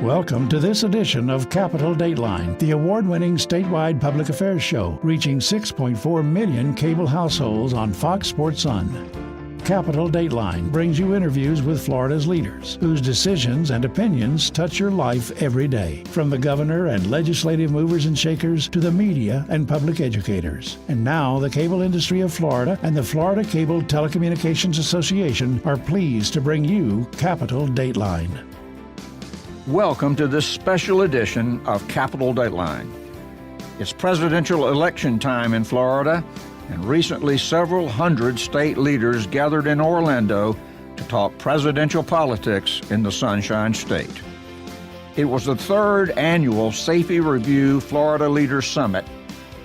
Welcome to this edition of Capital Dateline, the award-winning statewide public affairs show, reaching 6.4 million cable households on Fox Sports Sun. Capital Dateline brings you interviews with Florida's leaders, whose decisions and opinions touch your life every day, from the governor and legislative movers and shakers to the media and public educators. And now, the cable industry of Florida and the Florida Cable Telecommunications Association are pleased to bring you Capital Dateline. Welcome to this special edition of Capital Dateline. It's presidential election time in Florida, and recently several hundred state leaders gathered in Orlando to talk presidential politics in the Sunshine State. It was the third annual Sayfie Review Florida Leaders Summit,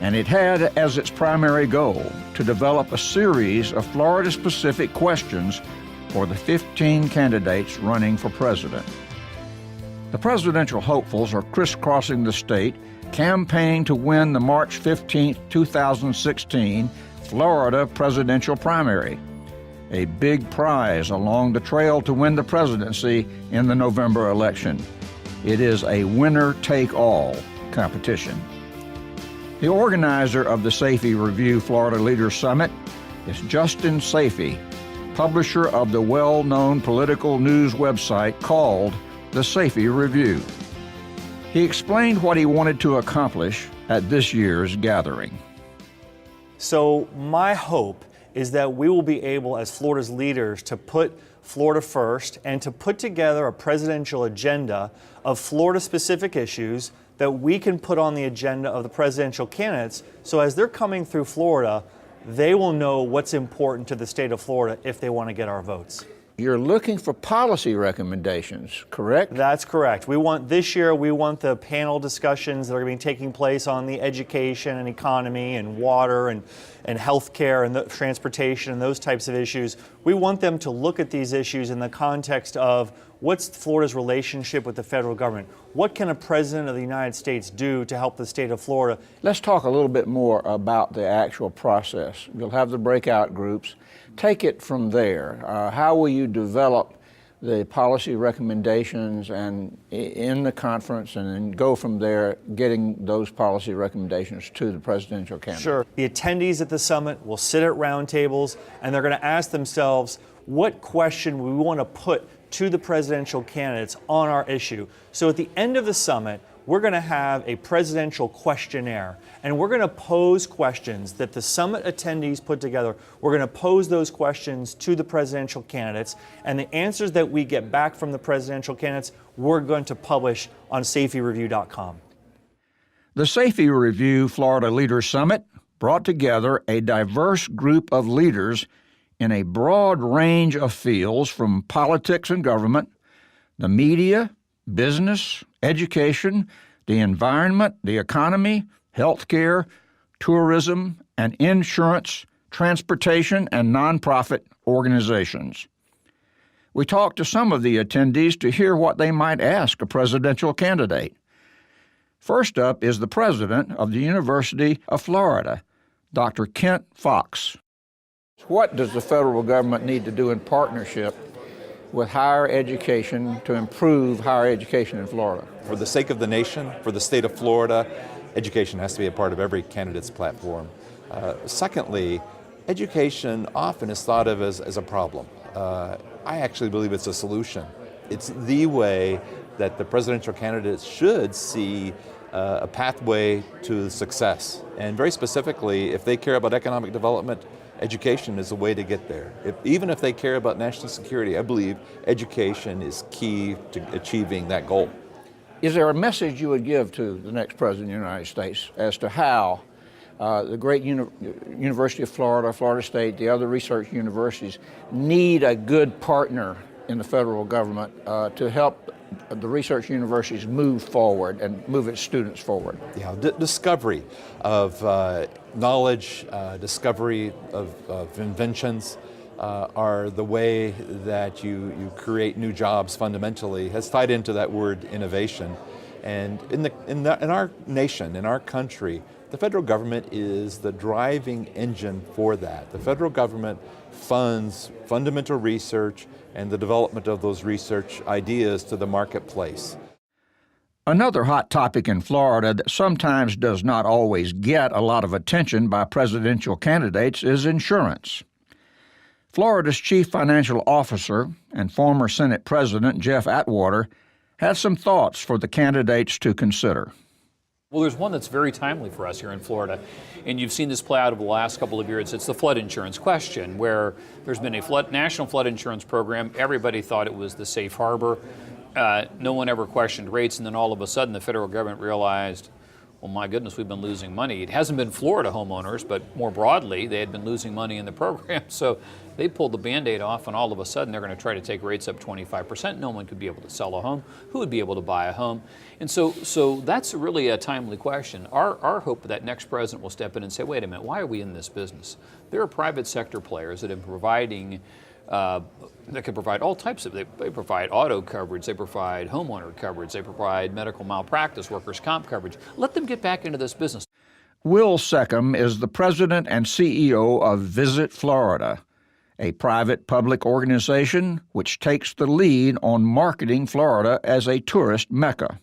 and it had as its primary goal to develop a series of Florida-specific questions for the 15 candidates running for president. The presidential hopefuls are crisscrossing the state, campaigning to win the March 15, 2016 Florida presidential primary, a big prize along the trail to win the presidency in the November election. It is a winner-take-all competition. The organizer of the Sayfie Review Florida Leaders Summit is Justin Sayfie, publisher of the well-known political news website called the Sayfie Review. He explained what he wanted to accomplish at this year's gathering. So my hope is that we will be able, as Florida's leaders, to put Florida first and to put together a presidential agenda of Florida-specific issues that we can put on the agenda of the presidential candidates, so as they're coming through Florida, they will know what's important to the state of Florida if they want to get our votes. You're looking for policy recommendations, correct? That's correct. This year, we want the panel discussions that are going to be taking place on the education and economy and water and healthcare and the transportation and those types of issues. We want them to look at these issues in the context of what's Florida's relationship with the federal government? What can a president of the United States do to help the state of Florida? Let's talk a little bit more about the actual process. You'll have the breakout groups. Take it from there. How will you develop the policy recommendations and in the conference, and then go from there, getting those policy recommendations to the presidential candidate? Sure. The attendees at the summit will sit at round tables, and they're going to ask themselves, what question we want to put to the presidential candidates on our issue. So at the end of the summit, we're going to have a presidential questionnaire, and we're going to pose questions that the summit attendees put together. We're going to pose those questions to the presidential candidates, and the answers that we get back from the presidential candidates, we're going to publish on SayfieReview.com. The Sayfie Review Florida Leaders Summit brought together a diverse group of leaders in a broad range of fields, from politics and government, the media, business, education, the environment, the economy, healthcare, tourism, and insurance, transportation, and nonprofit organizations. We talked to some of the attendees to hear what they might ask a presidential candidate. First up is the president of the University of Florida, Dr. Kent Fox. What does the federal government need to do in partnership with higher education to improve higher education in Florida? For the sake of the nation, for the state of Florida, education has to be a part of every candidate's platform. Secondly, education often is thought of as a problem. I actually believe it's a solution. It's the way that the presidential candidates should see a pathway to success. And very specifically, if they care about economic development, education is a way to get there. Even if they care about national security, I believe education is key to achieving that goal. Is there a message you would give to the next president of the United States as to how the great University of Florida, Florida State, the other research universities need a good partner in the federal government to help the research universities move forward and move its students forward? Yeah, discovery of knowledge, discovery of inventions are the way that you create new jobs fundamentally, has tied into that word innovation. And in our nation, in our country, the federal government is the driving engine for that. The federal government funds fundamental research and the development of those research ideas to the marketplace. Another hot topic in Florida that sometimes does not always get a lot of attention by presidential candidates is insurance. Florida's chief financial officer and former Senate President Jeff Atwater has some thoughts for the candidates to consider. Well, there's one that's very timely for us here in Florida, and you've seen this play out over the last couple of years. It's the flood insurance question, where there's been a national flood insurance program. Everybody thought it was the safe harbor. No one ever questioned rates, and then all of a sudden the federal government realized, well, my goodness, we've been losing money. It hasn't been Florida homeowners, but more broadly, they had been losing money in the program. So they pulled the Band-Aid off, and all of a sudden they're going to try to take rates up 25%. No one could be able to sell a home. Who would be able to buy a home? And so that's really a timely question. Our hope that next president will step in and say, wait a minute, why are we in this business? There are private sector players that are providing that can provide all types of, they provide auto coverage, they provide homeowner coverage, they provide medical malpractice, workers' comp coverage. Let them get back into this business. Will Seckham is the president and CEO of Visit Florida, a private public organization which takes the lead on marketing Florida as a tourist mecca.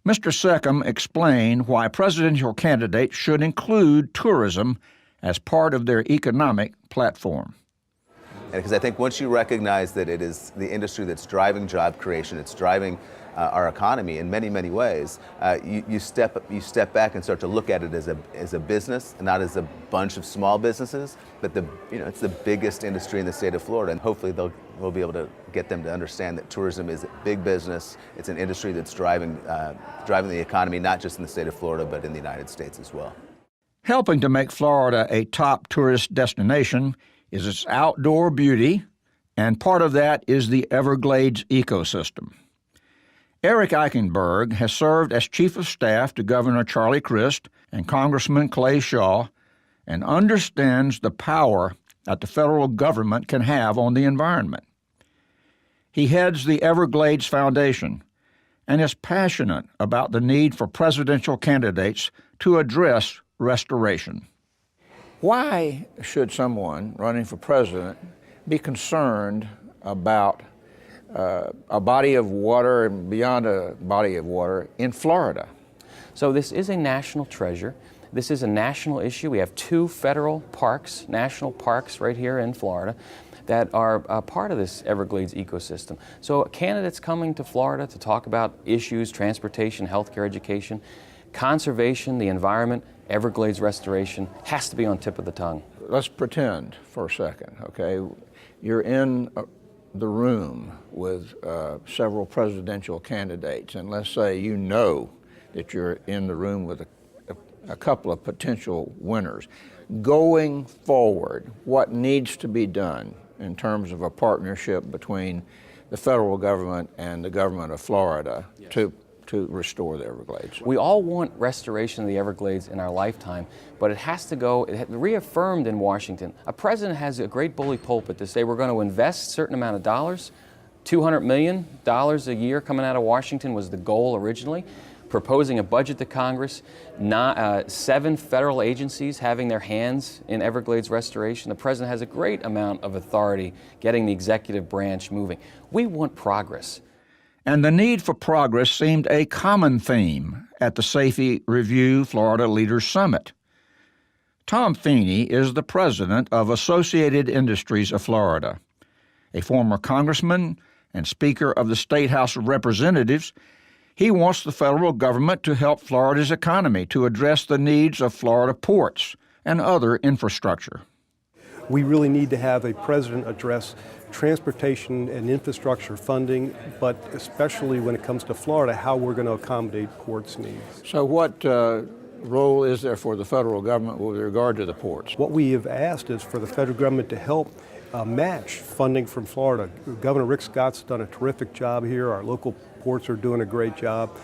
Mr. Seckham explained why presidential candidates should include tourism as part of their economic platform. Because I think once you recognize that it is the industry that's driving job creation, it's driving our economy in many, many ways, you step back and start to look at it as a business, and not as a bunch of small businesses, but it's the biggest industry in the state of Florida, and hopefully we'll be able to get them to understand that tourism is a big business. It's an industry that's driving the economy, not just in the state of Florida, but in the United States as well. Helping to make Florida a top tourist destination is its outdoor beauty, and part of that is the Everglades ecosystem. Eric Eichenberg has served as Chief of Staff to Governor Charlie Crist and Congressman Clay Shaw and understands the power that the federal government can have on the environment. He heads the Everglades Foundation and is passionate about the need for presidential candidates to address restoration. Why should someone running for president be concerned about a body of water and beyond a body of water in Florida? So this is a national treasure. This is a national issue. We have 2 federal parks, national parks right here in Florida that are part of this Everglades ecosystem. So candidates coming to Florida to talk about issues, transportation, healthcare, education, conservation, the environment, Everglades restoration has to be on tip of the tongue. Let's pretend for a second, okay? You're in the room with several presidential candidates, and let's say you know that you're in the room with a couple of potential winners. Going forward, what needs to be done in terms of a partnership between the federal government and the government of Florida to restore the Everglades? We all want restoration of the Everglades in our lifetime, but it has to go reaffirmed in Washington. A president has a great bully pulpit to say we're going to invest a certain amount of dollars. $200 million a year coming out of Washington was the goal originally. Proposing a budget to Congress, 7 federal agencies having their hands in Everglades restoration. The president has a great amount of authority getting the executive branch moving. We want progress. And the need for progress seemed a common theme at the Sayfie Review Florida Leaders Summit. Tom Feeney is the president of Associated Industries of Florida. A former congressman and Speaker of the State House of Representatives, he wants the federal government to help Florida's economy to address the needs of Florida ports and other infrastructure. We really need to have a president address transportation and infrastructure funding, but especially when it comes to Florida, how we're going to accommodate ports' needs. So what role is there for the federal government with regard to the ports? What we have asked is for the federal government to help match funding from Florida. Governor Rick Scott's done a terrific job here. Our local ports are doing a great job,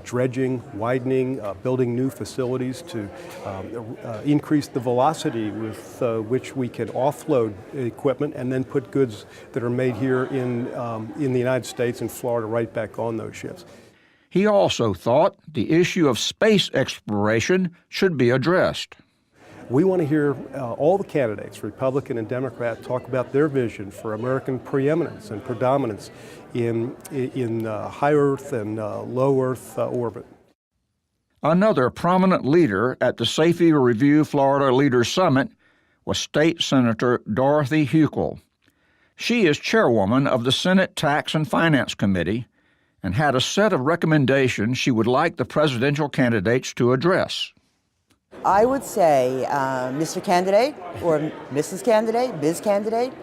dredging, widening, building new facilities to increase the velocity with which we can offload equipment and then put goods that are made here in the United States and Florida right back on those ships. He also thought the issue of space exploration should be addressed. We want to hear all the candidates, Republican and Democrat, talk about their vision for American preeminence and predominance in high Earth and low Earth orbit. Another prominent leader at the Sayfie Review Florida Leaders Summit was State Senator Dorothy Huegel. She is chairwoman of the Senate Tax and Finance Committee and had a set of recommendations she would like the presidential candidates to address. I would say, Mr. Candidate or Mrs. Candidate, Ms. Candidate,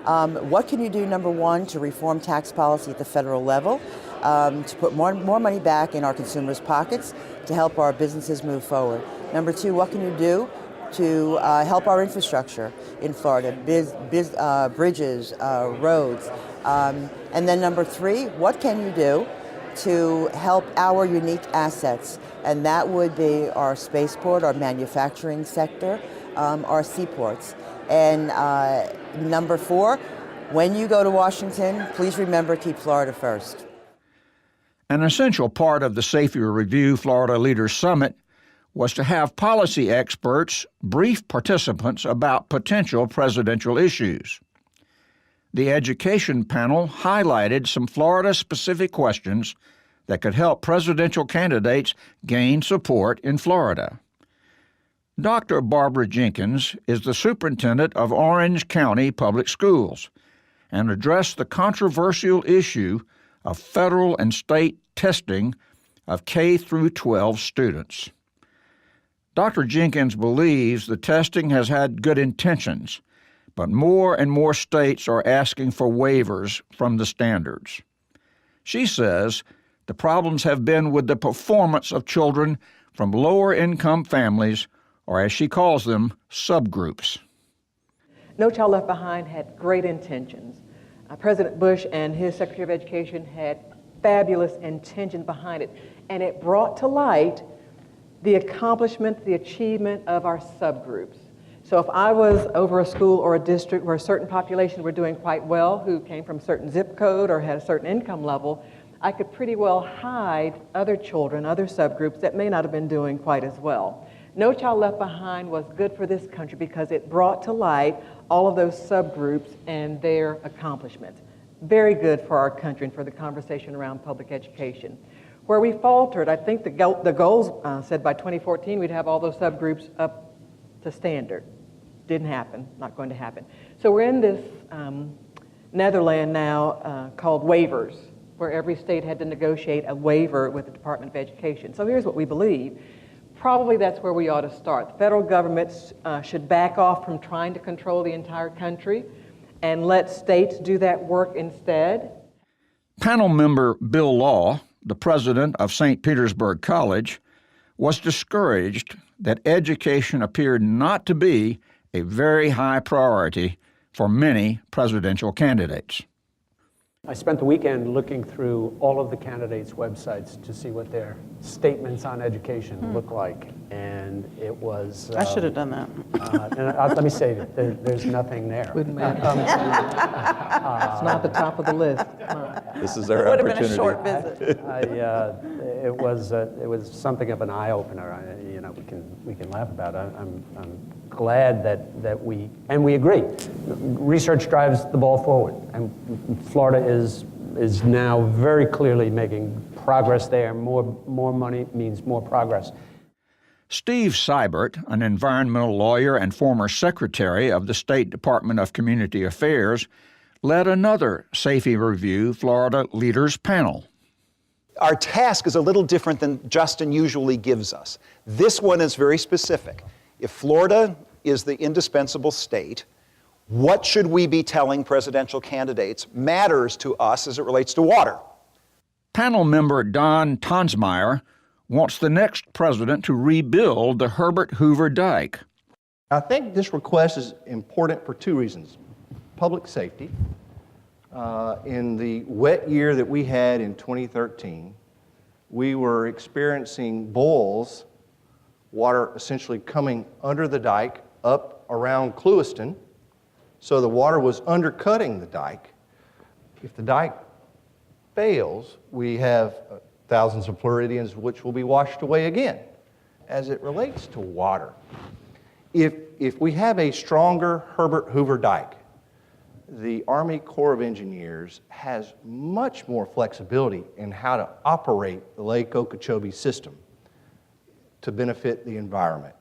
what can you do, number one, to reform tax policy at the federal level, to put more money back in our consumers' pockets, to help our businesses move forward? Number two, what can you do to help our infrastructure in Florida, bridges, roads? And then number three, what can you do to help our unique assets? And that would be our spaceport, our manufacturing sector, our seaports. And number four, when you go to Washington, please remember, keep Florida first. An essential part of the Sayfie Review Florida Leaders Summit was to have policy experts brief participants about potential presidential issues. The education panel highlighted some Florida-specific questions that could help presidential candidates gain support in Florida. Dr. Barbara Jenkins is the superintendent of Orange County Public Schools and addressed the controversial issue of federal and state testing of K through 12 students. Dr. Jenkins believes the testing has had good intentions, but more and more states are asking for waivers from the standards. She says the problems have been with the performance of children from lower-income families, or as she calls them, subgroups. No Child Left Behind had great intentions. President Bush and his Secretary of Education had fabulous intentions behind it, and it brought to light the accomplishment, the achievement of our subgroups. So if I was over a school or a district where a certain population were doing quite well, who came from a certain zip code or had a certain income level, I could pretty well hide other children, other subgroups that may not have been doing quite as well. No Child Left Behind was good for this country because it brought to light all of those subgroups and their accomplishments. Very good for our country and for the conversation around public education. Where we faltered, I think the goals said by 2014 we'd have all those subgroups up to standard. Didn't happen, not going to happen. So we're in this netherland now called waivers, where every state had to negotiate a waiver with the Department of Education. So here's what we believe. Probably that's where we ought to start. The federal government should back off from trying to control the entire country and let states do that work instead. Panel member Bill Law, the president of St. Petersburg College, was discouraged that education appeared not to be a very high priority for many presidential candidates. I spent the weekend looking through all of the candidates' websites to see what their statements on education look like, and it was... I should have done that. Let me say, there's nothing there. Wouldn't matter. It's not the top of the list. This is our Would opportunity. have been a short visit. It was something of an eye-opener. We can laugh about it. I'm glad that we agree. Research drives the ball forward, and Florida is now very clearly making progress there. More money means more progress. Steve Seibert, an environmental lawyer and former secretary of the State Department of Community Affairs, led another Sayfie Review Florida Leaders panel. Our task is a little different than Justin usually gives us. This one is very specific. If Florida is the indispensable state, what should we be telling presidential candidates matters to us as it relates to water? Panel member Don Tonsmeyer wants the next president to rebuild the Herbert Hoover Dike. I think this request is important for two reasons. Public safety. In the wet year that we had in 2013, we were experiencing boils, water essentially coming under the dike up around Clewiston, so the water was undercutting the dike. If the dike fails, we have thousands of Floridians which will be washed away again. As it relates to water, If we have a stronger Herbert Hoover dike, the Army Corps of Engineers has much more flexibility in how to operate the Lake Okeechobee system to benefit the environment.